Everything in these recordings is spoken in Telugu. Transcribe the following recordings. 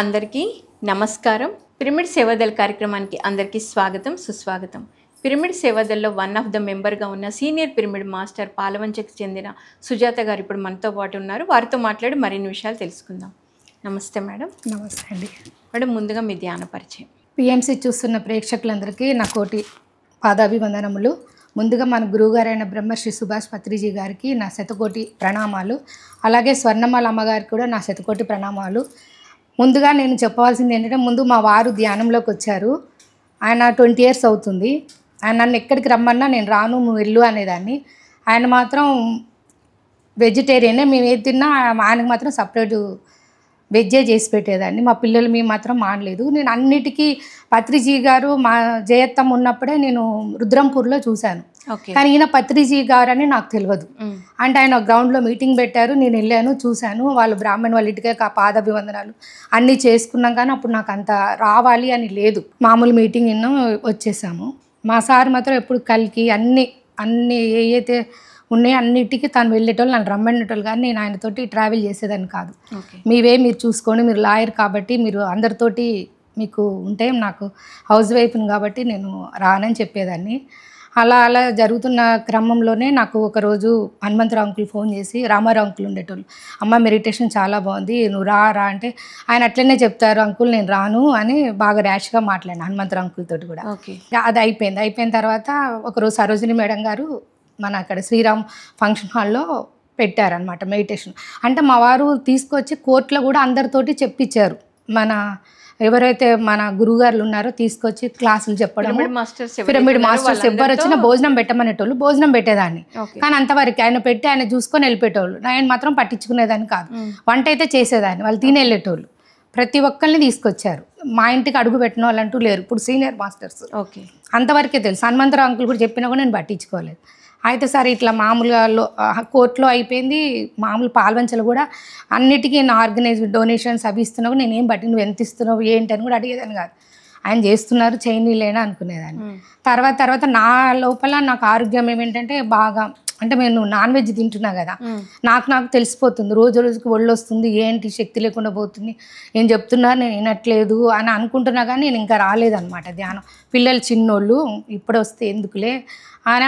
అందరికీ నమస్కారం. పిరమిడ్ సేవాదల్ కార్యక్రమానికి అందరికీ స్వాగతం, సుస్వాగతం. పిరమిడ్ సేవాదల్లో వన్ ఆఫ్ ద మెంబర్గా ఉన్న సీనియర్ పిరమిడ్ మాస్టర్ పాలవంచకు చెందిన సుజాత గారు ఇప్పుడు మనతో పాటు ఉన్నారు. వారితో మాట్లాడి మరిన్ని విషయాలు తెలుసుకుందాం. నమస్తే మేడం. నమస్తే అండి మేడం, ముందుగా మీ ధ్యాన పరిచయం. పిఎంసి చూస్తున్న ప్రేక్షకులందరికీ నా కోటి పాదాభివందనములు. ముందుగా మన గురువుగారైన బ్రహ్మశ్రీ సుభాష్ పత్రిజీ గారికి నా శతకోటి ప్రణామాలు. అలాగే స్వర్ణమాల అమ్మగారికి కూడా నా శతకోటి ప్రణామాలు. ముందుగా నేను చెప్పవలసింది ఏంటంటే, ముందు మా వారు ధ్యానంలోకి వచ్చారు. ఆయన 20 years అవుతుంది. ఆయన నన్ను ఎక్కడికి రమ్మన్నా నేను రాను, నువ్వు వెళ్ళు అనేదాన్ని. ఆయన మాత్రం వెజిటేరియనే, మేము ఏది తిన్నా ఆయనకు మాత్రం సపరేట్ వెజ్జే చేసి పెట్టేదాన్ని. మా పిల్లలు మేము మాత్రం మానలేదు. నేను అన్నిటికీ పత్రిజీ గారు మా జయత్తమ్మ ఉన్నప్పుడే నేను రుద్రంపూర్లో చూశాను. కానీ ఈయన పత్రిజీ గారు అని నాకు తెలియదు. అంటే ఆయన గ్రౌండ్లో మీటింగ్ పెట్టారు, నేను వెళ్ళాను, చూశాను. వాళ్ళు బ్రాహ్మణ్ వాళ్ళ ఇంటికే పాదాభివందనాలు అన్నీ చేసుకున్నాం. కానీ అప్పుడు నాకు అంత రావాలి అని లేదు. మామూలు మీటింగ్ ఎన్నో వచ్చేసాము. మా సార్ మాత్రం ఎప్పుడు కలికి అన్ని ఏవైతే ఉన్నాయో అన్నిటికీ తను వెళ్ళేటోళ్ళు, నన్ను రమ్మనేటోళ్ళు. కానీ నేను ఆయనతోటి ట్రావెల్ చేసేదాన్ని కాదు. మీరు చూసుకోండి, మీరు లాయర్ కాబట్టి మీరు అందరితోటి మీకు ఉంటే, నాకు హౌస్ వైఫ్ని కాబట్టి నేను రానని చెప్పేదాన్ని. అలా జరుగుతున్న క్రమంలోనే నాకు ఒకరోజు హనుమంతరావు అంకుల్ ఫోన్ చేసి, రామారావు అంకుల్ ఉండేటోళ్ళు, అమ్మ మెడిటేషన్ చాలా బాగుంది, నువ్వు రా అంటే, ఆయన అట్లనే చెప్తారు అంకుల్ నేను రాను అని బాగా ర్యాష్గా మాట్లాడాను హనుమంతరావు అంకుల్ తోటి కూడా. అది అయిపోయిన తర్వాత ఒకరోజు సరోజిని మేడం గారు మన అక్కడ శ్రీరామ్ ఫంక్షన్ హాల్లో పెట్టారనమాట మెడిటేషన్. అంటే మా వారు తీసుకొచ్చి కోర్టులో కూడా అందరితోటి చెప్పించారు. మన ఎవరైతే మన గురువుగారులు ఉన్నారో తీసుకొచ్చి క్లాసులు చెప్పడం. పిరమిడ్ మాస్టర్స్ ఎవరు వచ్చినా భోజనం పెట్టమనేటోళ్ళు, భోజనం పెట్టేదాన్ని. కానీ అంతవరకు ఆయన పెట్టి ఆయన చూసుకొని వెళ్ళిపోయేటోళ్ళు. ఆయన మాత్రం పట్టించుకునేదాన్ని కాదు. వంట అయితే చేసేదాన్ని, వాళ్ళు తిని వెళ్ళేటోళ్ళు. ప్రతి ఒక్కరిని తీసుకొచ్చారు. మా ఇంటికి అడుగు పెట్టిన వాళ్ళంటూ లేరు. ఇప్పుడు సీనియర్ మాస్టర్స్ అంతవరకే తెలుసు. హనుమంతరావు అంకుల్ కూడా చెప్పినా కూడా నేను పట్టించుకోలేదు. అయితే సరే ఇట్లా మామూలుగా కోర్టులో అయిపోయింది. మామూలు పాల్వంచలు కూడా అన్నిటికీ నా ఆర్గనైజ్ డొనేషన్స్ అవి ఇస్తున్నావు, నేనేం బట్టి నువ్వు ఎంత ఇస్తున్నావు ఏంటి అని కూడా అడిగేదాన్ని కాదు. ఆయన చేస్తున్నారు చేయనీలేనా అనుకునేదాన్ని. తర్వాత నా లోపల నాకు ఆరోగ్యం ఏమేంటంటే బాగా, అంటే నేను నాన్ వెజ్ తింటున్నా కదా, నాకు తెలిసిపోతుంది. రోజుకి ఒళ్ళు వస్తుంది, ఏంటి శక్తి లేకుండా పోతుంది, ఏం చెప్తున్నారు నేను వినట్లేదు అని అనుకుంటున్నా. కానీ నేను ఇంకా రాలేదన్నమాట ధ్యానం. పిల్లలు చిన్నోళ్ళు, ఇప్పుడు వస్తే ఎందుకులే అని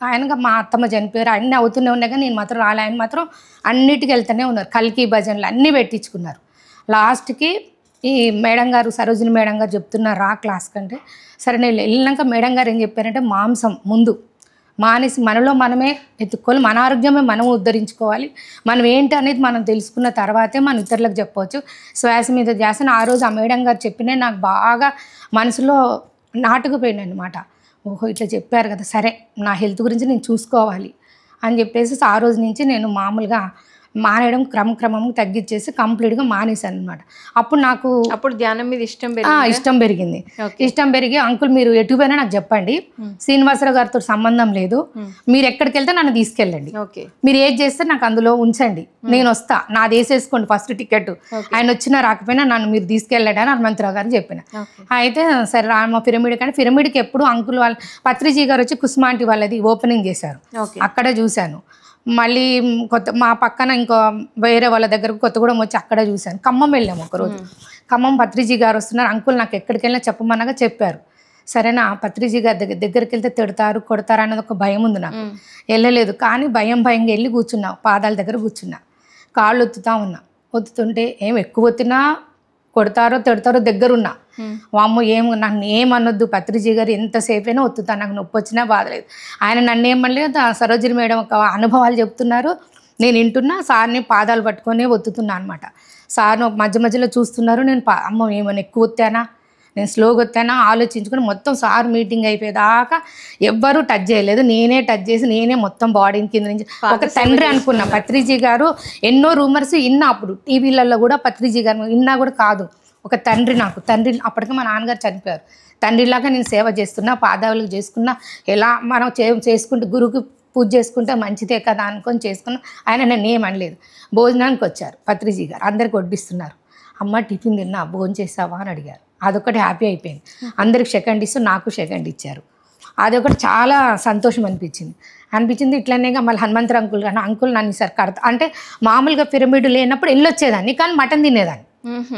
ఆయనగా మా అత్తమ్మ చనిపోయారు, అన్నీ అవుతూనే ఉన్నాయి. కానీ నేను మాత్రం రాలే. ఆయన మాత్రం అన్నిటికీ వెళ్తూనే ఉన్నారు. కల్కి భజనలు అన్నీ పెట్టించుకున్నారు. లాస్ట్కి ఈ మేడం గారు, సరోజిని మేడం గారు చెప్తున్నారు రా క్లాస్ కంటే. సరే నేను వెళ్ళినాక మేడం గారు ఏం చెప్పారంటే, మాంసం ముందు మానేసి మనలో మనమే ఎత్తుక్కోవాలి, మన ఆరోగ్యమే మనం ఉద్ధరించుకోవాలి. మనం ఏంటి అనేది మనం తెలుసుకున్న తర్వాతే మనం ఇతరులకు చెప్పవచ్చు. శ్వాస మీద ధ్యాసను ఆ రోజు ఆ మేడం గారు చెప్పినే నాకు బాగా మనసులో నాటుకుపోయింది అనమాట. ఓహో ఇట్లా చెప్పారు కదా, సరే నా హెల్త్ గురించి నేను చూసుకోవాలి అని చెప్పేసి ఆ రోజు నుంచి నేను మామూలుగా మానేయడం క్రమం తగ్గించేసి కంప్లీట్గా మానేశాను అనమాట. అప్పుడు ధ్యానం మీద ఇష్టం పెరిగింది. ఇష్టం పెరిగి అంకుల్ మీరు ఎటు పోయినా నాకు చెప్పండి, శ్రీనివాసరావు గారితో సంబంధం లేదు, మీరు ఎక్కడికి వెళ్తే నన్ను తీసుకెళ్ళండి, మీరు ఏది చేస్తే నాకు అందులో ఉంచండి, నేను వస్తా, నాది వేసేసుకోండి ఫస్ట్ టికెట్, ఆయన వచ్చినా రాకపోయినా నన్ను మీరు తీసుకెళ్ళండి అని హనుమంతరావు గారు చెప్పిన. అయితే సరే రామ పిరమిడ్, కానీ పిరమిడ్కి ఎప్పుడు అంకుల్ వాళ్ళ పత్రిజీ గారు వచ్చి కుస్మాంటి వాళ్ళది ఓపెనింగ్ చేశారు, అక్కడ చూశాను. మళ్ళీ మా పక్కన ఇంకో వేరే వాళ్ళ దగ్గరకు కొత్తగూడెం వచ్చి అక్కడ చూశాను. ఖమ్మం వెళ్ళాము ఒకరోజు. ఖమ్మం పత్రిజీ గారు వస్తున్నారు, అంకుల్ నాకు ఎక్కడికి వెళ్ళినా చెప్పమనగా చెప్పారు. సరేనా, పత్రిజీ గారి దగ్గరికి వెళ్తే తిడతారు కొడతారు అన్నది ఒక భయం ఉంది నాకు, వెళ్ళలేదు. కానీ భయంగా వెళ్ళి కూర్చున్నా, పాదాల దగ్గర కూర్చున్నా, కాళ్ళు ఒత్తుతుంటే ఏం ఎక్కువ ఒత్తినా కొడతారో తిడతారో దగ్గరున్నా, వామ్మో నన్ను ఏమనొద్దు, పత్రిజీ గారు ఎంతసేపు అయినా ఒత్తుతాను, నాకు నొప్పి వచ్చినా బాధలేదు. ఆయన నన్ను ఏమనలేదు. సరోజిని మేడం ఒక అనుభవాలు చెప్తున్నారు, నేను వింటున్నా, సార్ని పాదాలు పట్టుకొని ఒత్తుతున్నా అనమాట. సార్ని మధ్యలో చూస్తున్నారు, నేను అమ్మ ఏమైనా ఎక్కువ ఒత్తానా, నేను స్లోగా ఒత్తానా ఆలోచించుకొని మొత్తం సార్ మీటింగ్ అయిపోయేదాకా ఎవ్వరూ టచ్ చేయలేదు. నేనే టచ్ చేసి నేనే మొత్తం బాడీని కింద నుంచి ఒక తండ్రి అనుకున్నా. పత్రిజీ గారు ఎన్నో రూమర్స్ విన్నా, అప్పుడు టీవీలలో కూడా పత్రిజీ గారు విన్నా కూడా కాదు, ఒక తండ్రి నాకు తండ్రి. అప్పటికే మా నాన్నగారు చనిపోయారు. తండ్రిలాగా నేను సేవ చేస్తున్నా, పాదాలకు చేసుకున్నా, ఎలా మనం చేసుకుంటే గురువుకి పూజ చేసుకుంటే మంచిదే కదా అనుకొని చేసుకున్నా. ఆయన నన్ను ఏమనలేదు. భోజనానికి వచ్చారు పత్రిజీ గారు, అందరికి వడ్డిస్తున్నారు. అమ్మ టిఫిన్ తిన్నా, భోజనం చేసావా అని అడిగారు. అదొకటి హ్యాపీ అయిపోయింది. అందరికి సెకండ్ ఇస్తూ నాకు సెకండ్ ఇచ్చారు. అదొకటి చాలా సంతోషం అనిపించింది. ఇట్లనేగా మళ్ళీ హనుమంతరావు అంకుల్ నన్ను ఈసారి కడతా అంటే, మామూలుగా పిరమిడ్ లేనప్పుడు వెళ్ళొచ్చేదాన్ని, కానీ మటన్ తినేదాన్ని.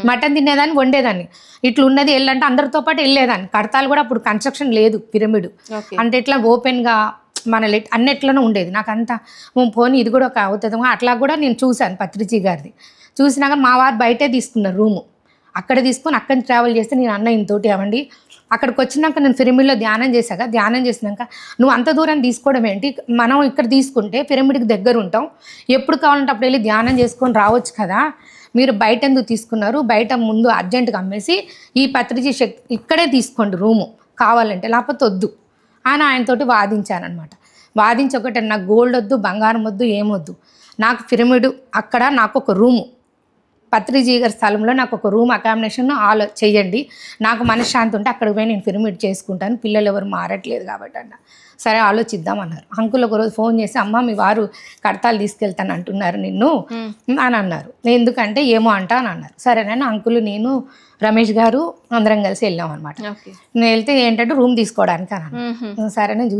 మటన్ తినేదాన్ని, వండేదాన్ని. ఇట్లా ఉన్నది వెళ్ళంటే అందరితో పాటు వెళ్ళేదాన్ని. కడతాలు కూడా అప్పుడు కన్స్ట్రక్షన్ లేదు, పిరమిడ్ అంటే ఇట్లా ఓపెన్గా మన అన్నిట్లోనే ఉండేది. నాకు అంతా పోనీ ఇది కూడా ఒక అవుతుందేమో అట్లా కూడా నేను చూశాను పత్రిజీ గారిది. చూసినాక మా వారు బయటే తీసుకున్నారు రూము. అక్కడ తీసుకొని అక్కడి నుంచి ట్రావెల్ చేస్తే నేను అన్న ఇంతోటి అవ్వండి. అక్కడికి వచ్చినాక నేను పిరమిడ్లో ధ్యానం చేశాక, ధ్యానం చేసినాక నువ్వు అంత దూరం తీసుకోవడం ఏంటి, మనం ఇక్కడ తీసుకుంటే పిరమిడ్కి దగ్గర ఉంటాం, ఎప్పుడు కావాలంటే అప్పుడు వెళ్ళి ధ్యానం చేసుకొని రావచ్చు కదా, మీరు బయట ఎందుకు తీసుకున్నారు, బయట ముందు అర్జెంటుగా అమ్మేసి ఈ పత్రిజీ శక్తి ఇక్కడే తీసుకోండి రూము కావాలంటే, లేకపోతే వద్దు అని ఆయనతోటి వాదించానమాట. వాదించి ఒకటి, నాకు గోల్డ్ వద్దు, బంగారం వద్దు, ఏమొద్దు, నాకు పిరమిడ్ అక్కడ నాకు ఒక రూము, పత్రిజీ గారి స్థలంలో నాకు ఒక రూమ్ అకామిడేషన్ చెయ్యండి, నాకు మనశ్శాంతి ఉంటే అక్కడికి పోయి నేను పిరమిడ్ చేసుకుంటాను, పిల్లలు ఎవరు మారట్లేదు కాబట్టి అన్న. సరే ఆలోచిద్దామన్నారు. అంకుల్ ఒకరోజు ఫోన్ చేసి, అమ్మ మీ వారు కడతాలు తీసుకెళ్తాను అంటున్నారు నిన్ను అని అన్నారు. ఎందుకంటే ఏమో అంట అని అన్నారు. సరేనని అంకుల్ నేను రమేష్ గారు అందరం కలిసి వెళ్ళాం అనమాట. నేను వెళ్తే ఏంటంటే రూమ్ తీసుకోవడానికి అన్నాను. సరే నేను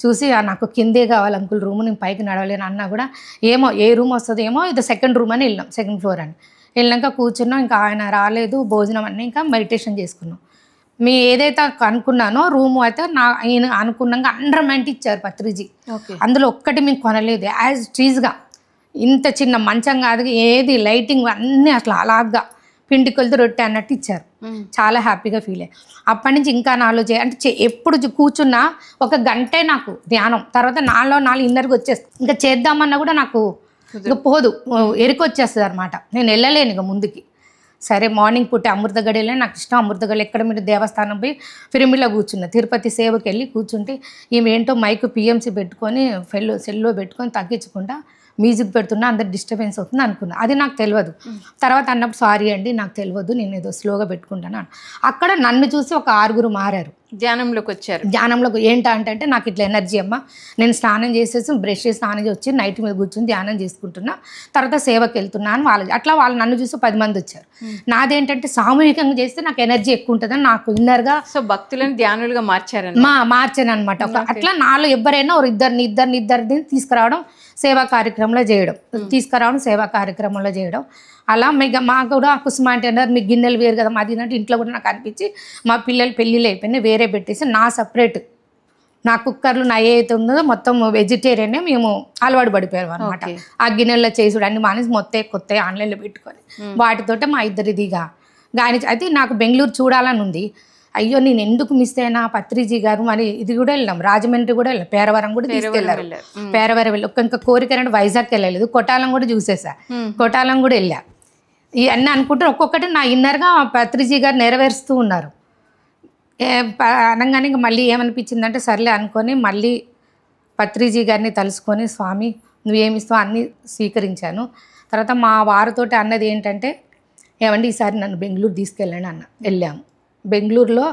చూసి నాకు కిందే కావాలి అంకుల్ రూమ్, నేను పైకి నడవలేను అన్నా కూడా ఏమో ఏ రూమ్ వస్తుందో ఏమో, ఇది సెకండ్ రూమ్ అని వెళ్ళాం, సెకండ్ ఫ్లోర్ అని వెళ్ళాక కూర్చున్నాం. ఇంకా ఆయన రాలేదు, భోజనం అన్నీ ఇంకా మెడిటేషన్ చేసుకున్నాం. మీ ఏదైతే అనుకున్నానో రూము అయితే ఆయన అనుకున్నాక 100% ఇచ్చారు పత్రిజీ. అందులో ఒక్కటి మీకు కొనలేదు, యాజ్ టీజ్గా ఇంత చిన్న మంచం కాదు, ఏది లైటింగ్ అన్నీ అట్లా అలాగా పిండికొలతో రొట్టె అన్నట్టు ఇచ్చారు. చాలా హ్యాపీగా ఫీల్ అయ్యి అప్పటి నుంచి ఇంకా నాలో అంటే ఎప్పుడు కూర్చున్నా ఒక గంటే నాకు ధ్యానం, తర్వాత నాలో ఇన్నర్కి వచ్చేస్తుంది. ఇంకా చేద్దామన్నా కూడా నాకు ఇంకా పోదు, ఎరికొచ్చేస్తుంది అనమాట, నేను వెళ్ళలేను ఇక ముందుకి. సరే మార్నింగ్ పూట అమృతగడి వెళ్ళి, నాకు ఇష్టం అమృతగడి. ఎక్కడ మీరు దేవస్థానం పోయి పిరమిడ్లో కూర్చున్నా, తిరుపతి సేవకి వెళ్ళి కూర్చుంటే ఈమె ఏంటో మైక్ పిఎంసి పెట్టుకొని సెల్లో పెట్టుకొని తగ్గించుకుంటా మ్యూజిక్ పెడుతున్నా, అందరు డిస్టర్బెన్స్ అవుతుంది అనుకున్నా. అది నాకు తెలియదు. తర్వాత అన్నప్పుడు సారీ అండి నాకు తెలియదు, నేను ఏదో స్లోగా పెట్టుకుంటాను. అక్కడ నన్ను చూసి ఒక 6 మారారు, ధ్యానంలోకి వచ్చారు. ధ్యానంలోకి ఏంటంటే నాకు ఇట్లా ఎనర్జీ అమ్మ, నేను స్నానం చేసేసి బ్రష్ చేసి స్నానం చేసి వచ్చి నైట్ మీద కూర్చొని ధ్యానం చేసుకుంటున్నా, తర్వాత సేవకి వెళ్తున్నాను వాళ్ళు నన్ను చూసి 10 మంది వచ్చారు. నాదేంటంటే సామూహికంగా చేస్తే నాకు ఎనర్జీ ఎక్కువ ఉంటుందని నాకు ఇన్నర్గా, సో భక్తులను ధ్యానులుగా మార్చాను అనమాట. అట్లా నాలో ఎవరైనా ఇద్దరిని తీసుకురావడం, సేవా కార్యక్రమంలో చేయడం అలా మాకు కూడా కుసుమాంటి అన్నారు, మీకు గిన్నెలు వేరు కదా మాది అంటే ఇంట్లో కూడా నాకు అనిపించి మా పిల్లలు పెళ్ళిళ్ళు అయిపోయినాయి, వేరే పెట్టేసి నా సపరేట్ నా కుక్కర్లు నా ఏదైతే ఉందో మొత్తం వెజిటేరియనే మేము అలవాటు పడిపోయాం అనమాట. ఆ గిన్నెల్లో చేసుడు అన్ని మానేసి మొత్తం కొత్త ఆన్లైన్లో పెట్టుకొని వాటితోటే మా ఇద్దరిదిగా గాని. అయితే నాకు బెంగళూరు చూడాలని ఉంది. అయ్యో నేను ఎందుకు మిస్ అయినా, పత్రిజీ గారు మరి ఇది కూడా వెళ్ళాం, రాజమండ్రి కూడా వెళ్ళాం, పేరవరం కూడా తీసుకెళ్లారు. పేరవరం వెళ్ళి ఇంకా కోరిక అంటే వైజాగ్ వెళ్ళలేదు, కొట్టాలం కూడా చూసేసా, కొట్టాలం కూడా వెళ్ళా. ఇవన్నీ అనుకుంటే ఒక్కొక్కటి నా ఇన్నర్గా పత్రిజీ గారు నెరవేరుస్తూ ఉన్నారు. అనగానే ఇంక మళ్ళీ ఏమనిపించిందంటే సర్లే అనుకొని మళ్ళీ పత్రిజీ గారిని తలుసుకొని, స్వామి నువ్వేమిస్తావు అన్నీ స్వీకరించాను. తర్వాత మా వారితోటి అన్నది ఏంటంటే, ఏమండి ఈసారి నన్ను బెంగళూరు తీసుకెళ్ళండి అన్న. వెళ్ళాము. బెంగళూరులో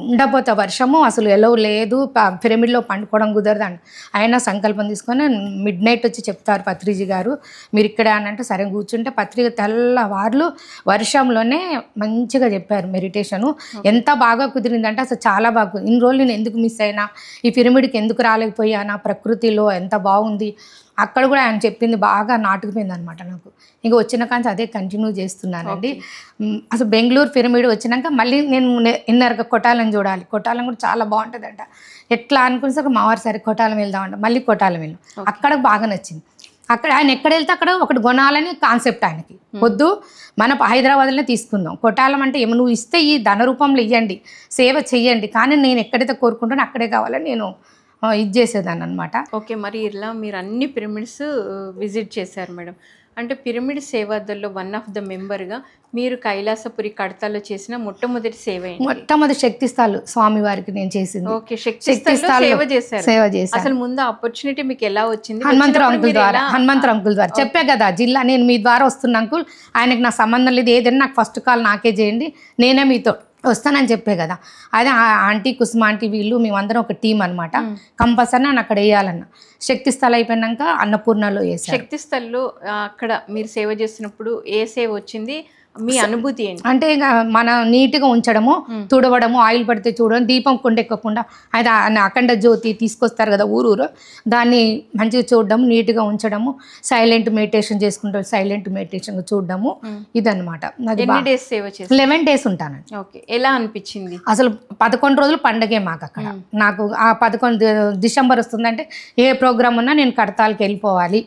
ఉండపోతే వర్షము, అసలు ఎలా లేదు, పిరమిడ్లో పండుకోవడం కుదరదు అండి. అయినా సంకల్పం తీసుకొని మిడ్-నైట్ వచ్చి చెప్తారు పత్రిజీ గారు, మీరు ఇక్కడ అని అంటే సరే కూర్చుంటే పత్రిక తెల్లవార్లు వర్షంలోనే మంచిగా చెప్పారు మెడిటేషను. ఎంత బాగా కుదిరిందంటే అసలు చాలా బాగా. ఇన్ని రోజులు నేను ఎందుకు మిస్ అయినా, ఈ పిరమిడ్కి ఎందుకు రాలేకపోయానా, ప్రకృతిలో ఎంత బాగుంది, అక్కడ కూడా ఆయన చెప్పింది బాగా నాటుకుపోయింది అనమాట నాకు. ఇంకా వచ్చిన కానీ అదే కంటిన్యూ చేస్తున్నానండి. అసలు బెంగళూరు పిరమిడ్ వచ్చినాక మళ్ళీ నేను ఇన్నర్గా కొట్టాలం చూడాలి, కొట్టాలం కూడా చాలా బాగుంటుందంట. ఎట్లా అనుకునేసరికి మావారు సరే కొట్టాలం వెళ్దామంట, మళ్ళీ కొట్టాలం వెళ్ళాం. అక్కడ బాగా నచ్చింది. అక్కడ ఆయన ఎక్కడ వెళ్తే అక్కడ ఒకటి కొనాలని కాన్సెప్ట్ ఆయనకి. వద్దు మన హైదరాబాద్లోనే తీసుకుందాం, కొట్టాలం అంటే ఏమో నువ్వు ఇస్తే ఈ ధన రూపంలో ఇవ్వండి, సేవ చెయ్యండి, కానీ నేను ఎక్కడైతే కోరుకుంటానో అక్కడే కావాలని నేను ఇది చేసేదాన్ని అనమాట. ఓకే, మరి ఇలా మీరు అన్ని పిరమిడ్స్ విజిట్ చేశారు మేడం. అంటే పిరమిడ్ సేవాదల్లో వన్ ఆఫ్ ద మెంబర్గా మీరు కైలాసపురి కడతాలో చేసిన మొట్టమొదటి సేవ, మొట్టమొదటి శక్తిస్థాలు స్వామి వారికి నేను చేసింది. ఓకే, శక్తిస్థాలు సేవ చేశారు. అసలు ముందు ఆపర్చునిటీ మీకు ఎలా వచ్చింది? హనుమంతరావు అంకుల్ ద్వారా చెప్పా కదా, జిల్లా నేను మీ ద్వారా వస్తున్నా అంకుల్, ఆయనకి నా సంబంధం లేదు, ఏదైనా నాకు ఫస్ట్ కాల్ నాకే చేయండి, నేనే మీతో వస్తానని చెప్పే కదా. అదే ఆంటీ కుసుమ ఆంటీ వీళ్ళు మేమందరం ఒక టీం అనమాట. కంపల్సరీ నన్ను అక్కడ వేయాలన్న. శక్తి స్థలం అయిపోయినాక అన్నపూర్ణలో వేసాను. శక్తి స్థల్లో అక్కడ మీరు సేవ చేస్తున్నప్పుడు ఏ సేవ వచ్చింది, మీ అనుభూతి ఏంటి? అంటే ఇంకా మన నీట్గా ఉంచడము, తుడవడము, ఆయిల్ పడితే చూడడం, దీపం కొండెక్కకుండా అది అఖండ జ్యోతి తీసుకొస్తారు కదా ఊరూరు, దాన్ని మంచిగా చూడడం, నీట్గా ఉంచడము, సైలెంట్ మెడిటేషన్ చేసుకుంటారు, సైలెంట్ మెడిటేషన్ చూడడము, ఇదన్నమాట. అది ఎన్ని డేస్ సేవ చేస్తారు? 11 days ఉంటానండి. ఓకే, ఎలా అనిపించింది? అసలు 11 రోజులు పండగే మాకు అక్కడ. నాకు ఆ 11 డిసెంబర్ వస్తుందంటే ఏ ప్రోగ్రామ్ ఉన్నా నేను కడతాలకి వెళ్ళిపోవాలి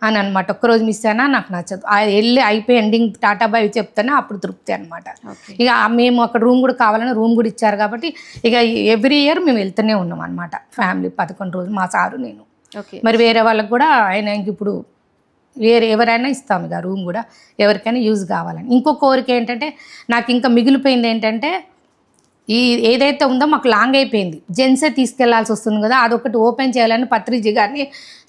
అని అనమాట. ఒక్కరోజు మిస్ అయినా నాకు నచ్చదు. వెళ్ళి అయిపోయి ఎండింగ్ టాటా బాయ్ చెప్తానే అప్పుడు తృప్తి అనమాట. ఇక మేము అక్కడ రూమ్ కూడా కావాలని రూమ్ కూడా ఇచ్చారు కాబట్టి ఇక ఎవ్రీ ఇయర్ మేము వెళ్తూనే ఉన్నాం అనమాట. ఫ్యామిలీ 11 రోజులు మా సారు నేను. మరి వేరే వాళ్ళకి కూడా ఆయన ఇంక ఇప్పుడు ఎవరైనా ఇస్తాం ఇక రూమ్ కూడా ఎవరికైనా యూజ్ కావాలని. ఇంకో కోరిక ఏంటంటే నాకు ఇంకా మిగిలిపోయింది ఏంటంటే ఏదైతే ఉందో మాకు లాంగ్ అయిపోయింది, జెంట్సే తీసుకెళ్లాల్సి వస్తుంది కదా, అదొకటి ఓపెన్ చేయాలని పత్రిజీ గారిని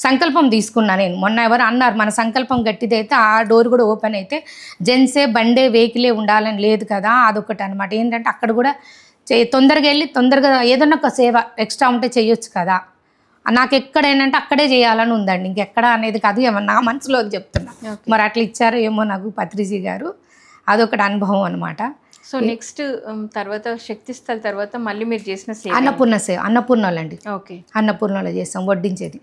సంకల్పం తీసుకున్నాను నేను. మొన్న ఎవరు అన్నారు మన సంకల్పం గట్టిదైతే ఆ డోర్ కూడా ఓపెన్ అయితే జెంట్సే బండే వెహికలే ఉండాలని లేదు కదా, అదొకటి అనమాట. ఏంటంటే అక్కడ కూడా తొందరగా వెళ్ళి తొందరగా ఏదన్నా ఒక సేవ ఎక్స్ట్రా ఉంటే చేయొచ్చు కదా, నాకు ఎక్కడేంటంటే అక్కడే చేయాలని ఉందండి, ఇంకెక్కడ అనేది కాదు, ఏమన్నా నా మనసులో చెప్తున్నా. మరి అట్లా ఇచ్చారో ఏమో నాకు పత్రిజీ గారు, అదొకటి అనుభవం అనమాట. సో నెక్స్ట్ తర్వాత శక్తిస్థల్ తర్వాత మళ్ళీ మీరు చేసిన సేవ అన్నపూర్ణలండి. ఓకే, అన్నపూర్ణలో చేస్తాం వడ్డించేది.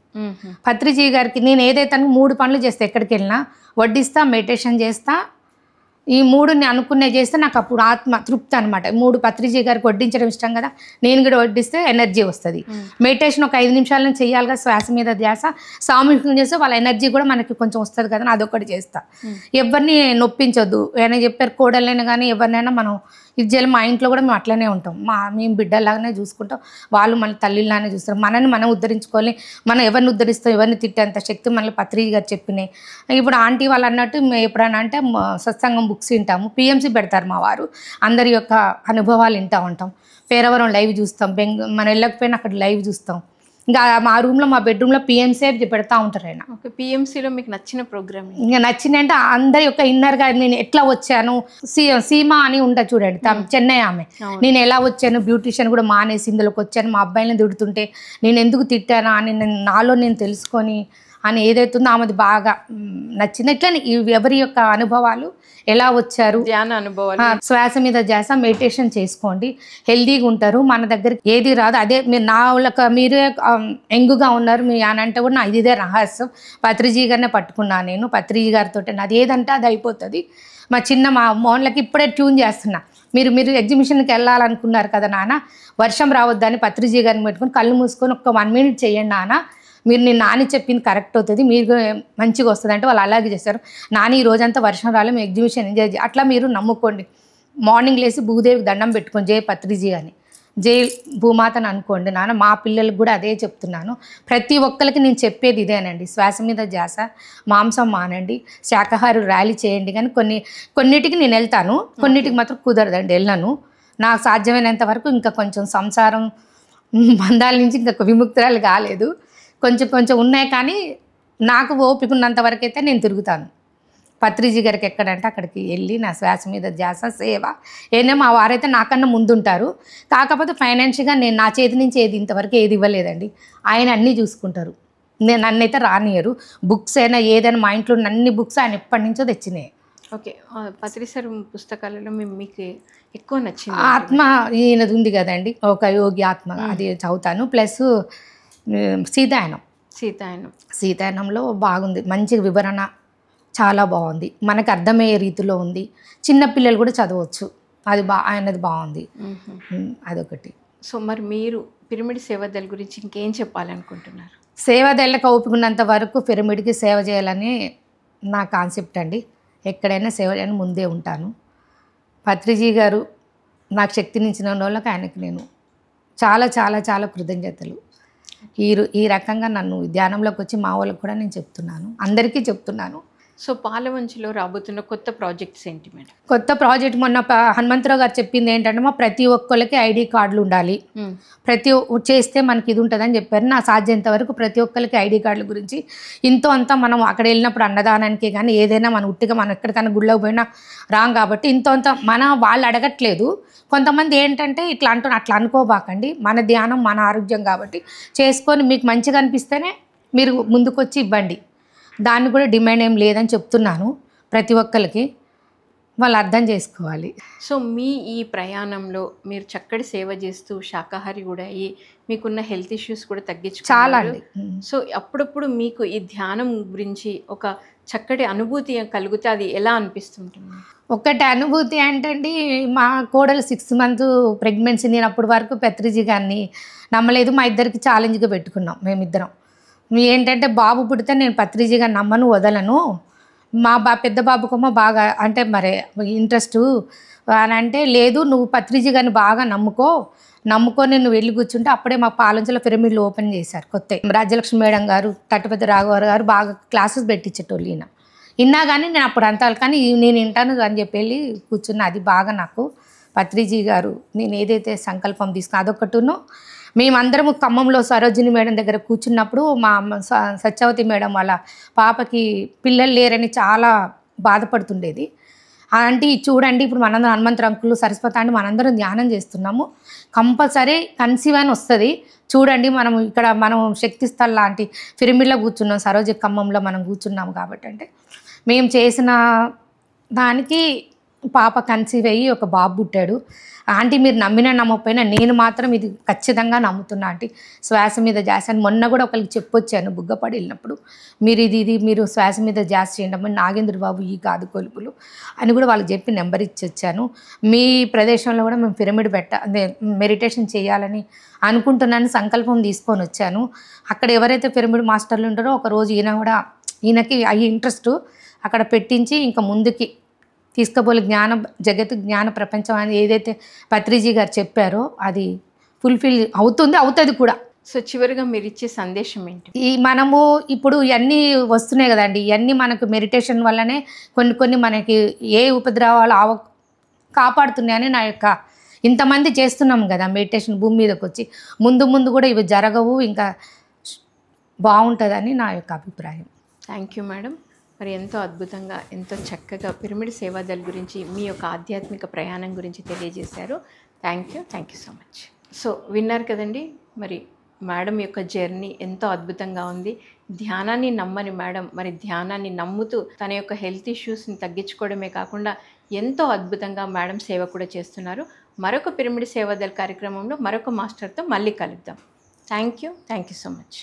పత్రిజీ గారికి నేను ఏదైతే 3 పనులు చేస్తా, ఎక్కడికి వెళ్ళినా వడ్డిస్తా, మెడిటేషన్ చేస్తా, ఈ 3 అనుకునే చేస్తే నాకు అప్పుడు ఆత్మ తృప్తి అనమాట. 3 పత్రిజీ గారికి వడ్డించడం ఇష్టం కదా, నేను కూడా వడ్డిస్తే ఎనర్జీ వస్తుంది. మెడిటేషన్ ఒక 5 నిమిషాల నుంచి చేయాలి కదా, శ్వాస మీద ధ్యాస, సామూహికంగా చేస్తే వాళ్ళ ఎనర్జీ కూడా మనకి కొంచెం వస్తుంది కదా, అదొకటి చేస్తా. ఎవరిని నొప్పించొద్దు, ఏమైనా చెప్పారు కోడలైనా కానీ ఎవరినైనా మనం ఇది చేయాలి. మా ఇంట్లో కూడా మేము అట్లనే ఉంటాం, మేము బిడ్డలాగానే చూసుకుంటాం, వాళ్ళు మన తల్లిలానే చూస్తారు. మనల్ని మనం ఉద్ధరించుకోవాలి, మనం ఎవరిని ఉద్ధరిస్తాం, ఎవరిని తిట్టేంత శక్తి మనల్ని పత్రిజీ గారు చెప్పినాయి. ఇప్పుడు ఆంటీ వాళ్ళు అన్నట్టు ఎప్పుడైనా అంటే సత్సంగం బుక్స్ వింటాము, పిఎంసి పెడతారు మా వారు, అందరి యొక్క అనుభవాలు వింటూ ఉంటాం. పేరవరం లైవ్ చూస్తాం, మనం వెళ్ళకపోయినా అక్కడ లైవ్ చూస్తాం. ఇంకా మా రూమ్లో మా బెడ్రూమ్లో పిఎంసీ పెడతా ఉంటారు ఆయన. ఓకే, పిఎంసీలో మీకు నచ్చిన ప్రోగ్రామ్? ఇంకా నచ్చింది అంటే అందరి యొక్క ఇన్నర్గా నేను ఎట్లా వచ్చాను, సీమా అని ఉంటా చూడండి, చెన్నై ఆమె, నేను ఎలా వచ్చాను, బ్యూటిషియన్ కూడా మానేసి ఇందులోకి వచ్చాను, మా అబ్బాయిని తిడుతుంటే నేను ఎందుకు తిట్టానా అని నాలో నేను తెలుసుకొని అని ఏదైతుందో ఆమెది బాగా నచ్చింది. ఇట్లా ఎవరి యొక్క అనుభవాలు ఎలా వచ్చారు, ధ్యాన అనుభవాలు, శ్వాస మీద ధ్యాస, మెడిటేషన్ చేసుకోండి, హెల్దీగా ఉంటారు. మన దగ్గరికి ఏది రాదు, అదే మీరు నా వాళ్ళకి మీరే యంగ్గా ఉన్నారు మీ అని అంటే కూడా ఇదే రహస్యం. పత్రిజీ గారినే పట్టుకున్నాను నేను, పత్రిజీ గారితో నాది ఏదంటే అది అయిపోతుంది. మా మోన్లకి ఇప్పుడే ట్యూన్ చేస్తున్నా, మీరు ఎగ్జిబిషన్కి వెళ్ళాలనుకున్నారు కదా నాన్న, వర్షం రావద్దని పత్రిజీ గారిని పెట్టుకొని కళ్ళు మూసుకొని ఒక 1 minute చేయండి నాన్న, మీరు నేను నాని చెప్పింది కరెక్ట్ అవుతుంది, మీరు మంచిగా వస్తుంది అంటే వాళ్ళు అలాగే చేస్తారు. నాని ఈ రోజంతా వర్షం రాలే, మీ ఎగ్జిబిషన్ ఎంజాయ్ చేయాలి, అట్లా మీరు నమ్ముకోండి. మార్నింగ్ లేసి భూదేవికి దండం పెట్టుకోండి, జై పత్రిజీ అని, జై భూమాతను అనుకోండి నాన్న. మా పిల్లలకు కూడా అదే చెప్తున్నాను, ప్రతి ఒక్కరికి నేను చెప్పేది ఇదేనండి, శ్వాస మీద ధ్యాస, మాంసం మానండి, శాకాహారం ర్యాలీ చేయండి. కానీ కొన్నిటికి నేను వెళ్తాను, కొన్నిటికి మాత్రం కుదరదండి, వెళ్ళను. నాకు సాధ్యమైనంత వరకు ఇంకా కొంచెం సంసారం బంధాల నుంచి ఇంకా విముక్తురాలు కాలేదు, కొంచెం ఉన్నాయి. కానీ నాకు ఓపిక ఉన్నంత వరకు అయితే నేను తిరుగుతాను. పత్రిజీ గారికి ఎక్కడంటే అక్కడికి వెళ్ళి నా శ్వాస మీద ధ్యాస, సేవ. ఏదైనా మా వారైతే నాకన్నా ముందుంటారు, కాకపోతే ఫైనాన్షియల్గా నేను నా చేతి నుంచి ఇంతవరకు ఏది ఇవ్వలేదండి, ఆయన అన్నీ చూసుకుంటారు. నన్నైతే రానియరు. బుక్స్ అయినా ఏదైనా మా ఇంట్లో అన్ని బుక్స్ ఆయన ఎప్పటి నుంచో తెచ్చినాయి. ఓకే, పత్రిసార్ పుస్తకాలలో మీకు ఎక్కువ నచ్చింది ఆత్మ ఈయనది ఉంది కదండి, ఒక యోగి ఆత్మ, అది చదువుతాను. ప్లస్ సీతాయనంలో బాగుంది, మంచి వివరణ చాలా బాగుంది, మనకు అర్థమయ్యే రీతిలో ఉంది, చిన్నపిల్లలు కూడా చదవచ్చు, అది ఆయనది బాగుంది, అదొకటి. సో మరి మీరు పిరమిడ్ సేవాదళ గురించి ఇంకేం చెప్పాలనుకుంటున్నారు? సేవాదళ్ళకి ఓపుకున్నంత వరకు పిరమిడ్కి సేవ చేయాలని నా కాన్సెప్ట్ అండి. ఎక్కడైనా సేవ చేయని ముందే ఉంటాను. పత్రిజీ గారు నాకు శక్తినిచ్చిన వాళ్ళకి ఆయనకి నేను చాలా చాలా చాలా కృతజ్ఞతలు. ఈ రకంగా నన్ను ధ్యానంలోకి వచ్చి మా వాళ్ళకి కూడా నేను చెప్తున్నాను, అందరికీ చెప్తున్నాను. సో పాలవంచిలో రాబోతున్న కొత్త ప్రాజెక్ట్స్ ఏంటి మేడం? కొత్త ప్రాజెక్ట్ మొన్న హనుమంతరావు గారు చెప్పింది ఏంటంటే ప్రతి ఒక్కరికి ఐడి కార్డులు ఉండాలి, చేస్తే మనకి ఇది ఉంటుందని చెప్పారు. నా సాధ్యంత వరకు ప్రతి ఒక్కరికి ఐడి కార్డుల గురించి ఇంతో అంతా మనం అక్కడ వెళ్ళినప్పుడు అన్నదానానికి కానీ ఏదైనా మన ఉట్టిగా మనం ఎక్కడికైనా గుళ్ళకి పోయినా రాం కాబట్టి ఇంతో అంత వాళ్ళు అడగట్లేదు. కొంతమంది ఏంటంటే ఇట్లా అట్లా అనుకోబాకండి, మన ధ్యానం మన ఆరోగ్యం కాబట్టి చేసుకొని మీకు మంచిగా అనిపిస్తేనే మీరు ముందుకొచ్చి ఇవ్వండి, దాన్ని కూడా డిమాండ్ ఏం లేదని చెప్తున్నాను ప్రతి ఒక్కరికి. వాళ్ళు అర్థం చేసుకోవాలి. సో మీ ఈ ప్రయాణంలో మీరు చక్కటి సేవ చేస్తూ శాకాహారి కూడా అయ్యి మీకున్న హెల్త్ ఇష్యూస్ కూడా చాలా తగ్గించుకున్నారు. అండి. సో అప్పుడప్పుడు మీకు ఈ ధ్యానం గురించి ఒక చక్కటి అనుభూతి కలిగితే అది ఎలా అనిపిస్తుంటుంది? ఒకటి అనుభూతి ఏంటండి, మా కోడలు 6 మంత్ ప్రెగ్నెన్సీ. నేను అప్పటి వరకు పత్రిజీ గారిని నమ్మలేదు. మా ఇద్దరికి ఛాలెంజ్గా పెట్టుకున్నాం మేమిద్దరం. ఏంటంటే బాబు పుడితే నేను పత్రిజీ గారిని నమ్మను, వదలను. మా పెద్ద బాబుకేమో బాగా అంటే మరి ఇంట్రెస్టు అని అంటే, లేదు నువ్వు పత్రిజీ గారిని బాగా నమ్ముకొని నువ్వు వెళ్ళి కూర్చుంటే అప్పుడే మా పాలంచలో పిరమిడ్లు ఓపెన్ చేశారు కొత్త. రాజ్యలక్ష్మి మేడం గారు, తట్టుపతి రాఘవర్ గారు బాగా క్లాసెస్ పెట్టించేటోళ్ళు. ఈయన విన్నా కానీ నేను అప్పుడు అంతా కానీ నేను వింటాను అని చెప్పి వెళ్ళి కూర్చున్నా. అది బాగా నాకు పత్రిజీ గారు నేను ఏదైతే సంకల్పం తీసుకున్నా అదొకటిను. మేమందరము ఖమ్మంలో సరోజిని మేడం దగ్గర కూర్చున్నప్పుడు మా సత్యవతి మేడం వాళ్ళ పాపకి పిల్లలు లేరని చాలా బాధపడుతుండేది. ఆంటీ చూడండి, ఇప్పుడు మనందరం హనుమంతరావు అంకులు, సరస్వతి అంటే మనందరం ధ్యానం చేస్తున్నాము, కంపల్సరీ కన్సీవ్ అని వస్తుంది చూడండి. మనం శక్తి స్థల్ లాంటి పిరమిడ్లో కూర్చున్నాం, సరోజ ఖమ్మంలో మనం కూర్చున్నాము కాబట్టి అంటే మేము చేసిన దానికి పాప కన్సీవ్ అయ్యి ఒక బాబు పుట్టాడు. ఆంటీ మీరు నమ్మినా నమ్మకపోయినా నేను మాత్రం ఇది ఖచ్చితంగా నమ్ముతున్నా ఆంటీ. శ్వాస మీద ధ్యాస అని మొన్న కూడా ఒకరికి చెప్పొచ్చాను బుగ్గపడి వెళ్ళినప్పుడు, మీరు శ్వాస మీద ధ్యాస చేయండి అమ్మని, నాగేంద్ర బాబు ఈ కాదు కొలుపులు అని కూడా వాళ్ళకి చెప్పి నెంబర్ ఇచ్చి వచ్చాను. మీ ప్రదేశంలో కూడా మేము పిరమిడ్ అదే మెడిటేషన్ చేయాలని అనుకుంటున్నాను, సంకల్పం తీసుకొని వచ్చాను. అక్కడ ఎవరైతే పిరమిడ్ మాస్టర్లు ఉంటారో ఒకరోజు ఈయనకి అయ్యి ఇంట్రెస్ట్ అక్కడ పెట్టించి ఇంకా ముందుకి తీసుకుపోలే జగత్తు జ్ఞాన ప్రపంచం అని ఏదైతే పత్రిజీ గారు చెప్పారో అది ఫుల్ఫిల్ అవుతుంది కూడా. సో చివరిగా మీరు ఇచ్చే సందేశం ఏంటి? మనము ఇప్పుడు ఇవన్నీ వస్తున్నాయి కదండి, ఇవన్నీ మనకు మెడిటేషన్ వల్లనే కొన్ని మనకి ఏ ఉపద్రవాలు కాపాడుతున్నాయని నా యొక్క ఇంతమంది చేస్తున్నాం కదా మెడిటేషన్ భూమి మీదకి వచ్చి, ముందు కూడా ఇవి జరగవు, ఇంకా బాగుంటుందని నా యొక్క అభిప్రాయం. Thank you madam. మరి ఎంతో అద్భుతంగా ఎంతో చక్కగా పిరమిడ్ సేవాదల్ గురించి మీ యొక్క ఆధ్యాత్మిక ప్రయాణం గురించి తెలియజేశారు. Thank you so much. So విన్నారు కదండి, మరి మేడం యొక్క జర్నీ ఎంతో అద్భుతంగా ఉంది. ధ్యానాన్ని నమ్మని మేడం మరి ధ్యానాన్ని నమ్ముతూ తన యొక్క హెల్త్ ఇష్యూస్ని తగ్గించుకోవడమే కాకుండా ఎంతో అద్భుతంగా మేడం సేవ కూడా చేస్తున్నారు. మరొక పిరమిడ్ సేవాదల్ కార్యక్రమంలో మరొక మాస్టర్తో మళ్ళీ కలుద్దాం. Thank you so much.